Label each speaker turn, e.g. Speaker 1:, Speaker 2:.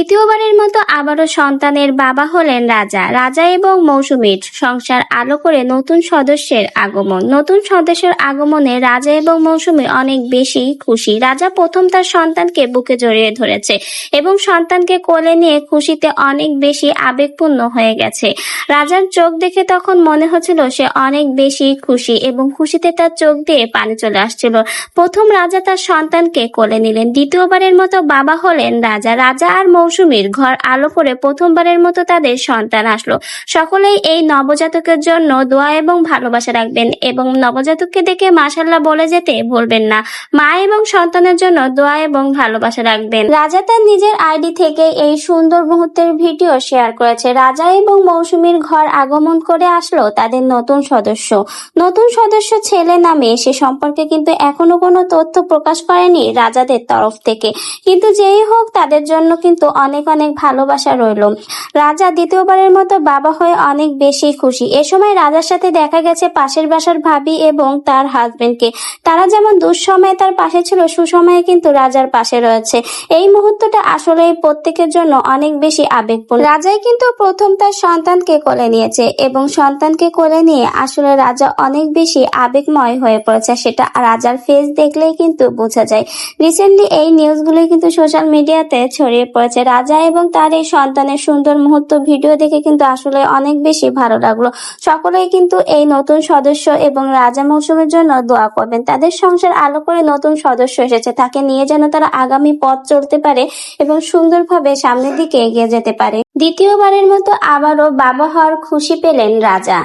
Speaker 1: দ্বিতীয়বারের মতো আবারও সন্তানের বাবা হলেন রাজা। রাজা এবং মৌসুমীর সংসার আলো করে নতুন সদস্যের আগমন। নতুন সদস্যের আগমনে রাজা এবং মৌসুমী অনেক বেশি খুশি। রাজা প্রথম তার সন্তানকে বুকে জড়িয়ে ধরেছে এবং সন্তানকে কোলে নিয়ে খুশিতে অনেক বেশি আবেগপূর্ণ হয়ে গেছে। রাজার চোখ দেখে তখন মনে হচ্ছিল সে অনেক বেশি খুশি এবং খুশিতে তার চোখ দিয়ে পানি চলে আসছিল। প্রথম রাজা তার সন্তানকে কোলে নিলেন। দ্বিতীয়বারের মতো বাবা হলেন রাজা। রাজা আর মৌসুমীর ঘর আলো করে প্রথমবারের মতো তাদের সন্তান আসলো। সকলেই এই নবজাতকের জন্য দোয়া এবং ভালোবাসা রাখবেন এবং নবজাতককে দেখে মাশাআল্লাহ বলে যেতে ভুলবেন না। মা এবং সন্তানের জন্য দোয়া এবং ভালোবাসা রাখবেন। রাজা তার নিজের আইডি থেকে এই সুন্দর মুহূর্তের ভিডিও শেয়ার করেছে। রাজা এবং মৌসুমীর ঘর আগমন করে আসলো তাদের নতুন সদস্য। নতুন সদস্য ছেলে না মেয়ে সে সম্পর্কে কিন্তু এখনো কোনো তথ্য প্রকাশ করেনি রাজাদের তরফ থেকে, কিন্তু যেই হোক তাদের জন্য কিন্তু অনেক অনেক ভালোবাসা রইল। রাজা দ্বিতীয়বারের মতো বাবা হয়ে অনেক বেশি খুশি। এ সময় রাজার সাথে দেখা গেছে পাশের বাসার ভাবি এবং তার হাজবেন্ডকে। তারা যেমন দুঃসময়ে তার পাশে ছিল, সুসময়ে কিন্তু রাজার পাশে রয়েছে। এই মুহূর্তটা আসলে প্রত্যেকের জন্য অনেক বেশি আবেগপূর্ণ। রাজাই কিন্তু প্রথম তার সন্তানকে কোলে নিয়েছে এবং সন্তানকে কোলে নিয়ে আসলে রাজা অনেক বেশি আবেগময় হয়ে পড়েছে। সেটা রাজার ফেস দেখলেই কিন্তু বোঝা যায়। রিসেন্টলি এই নিউজগুলোই কিন্তু সোশ্যাল মিডিয়াতে ছড়িয়ে পড়েছে। রাজা এবং তার এই সন্তানের সুন্দর মুহূর্ত ভিডিও দেখে কিন্তু আসলে অনেক বেশি ভালো লাগলো। সকলেই কিন্তু এই নতুন সদস্য এবং রাজা মৌসুমের জন্য দোয়া করবেন। তাদের সংসার আলো করে নতুন সদস্য এসেছে, তাকে নিয়ে যেন তারা আগামী পথ চলতে পারে এবং সুন্দরভাবে সামনের দিকে এগিয়ে যেতে পারে। দ্বিতীয়বারের মতো আবারও বাবা হওয়ার খুশি পেলেন রাজা।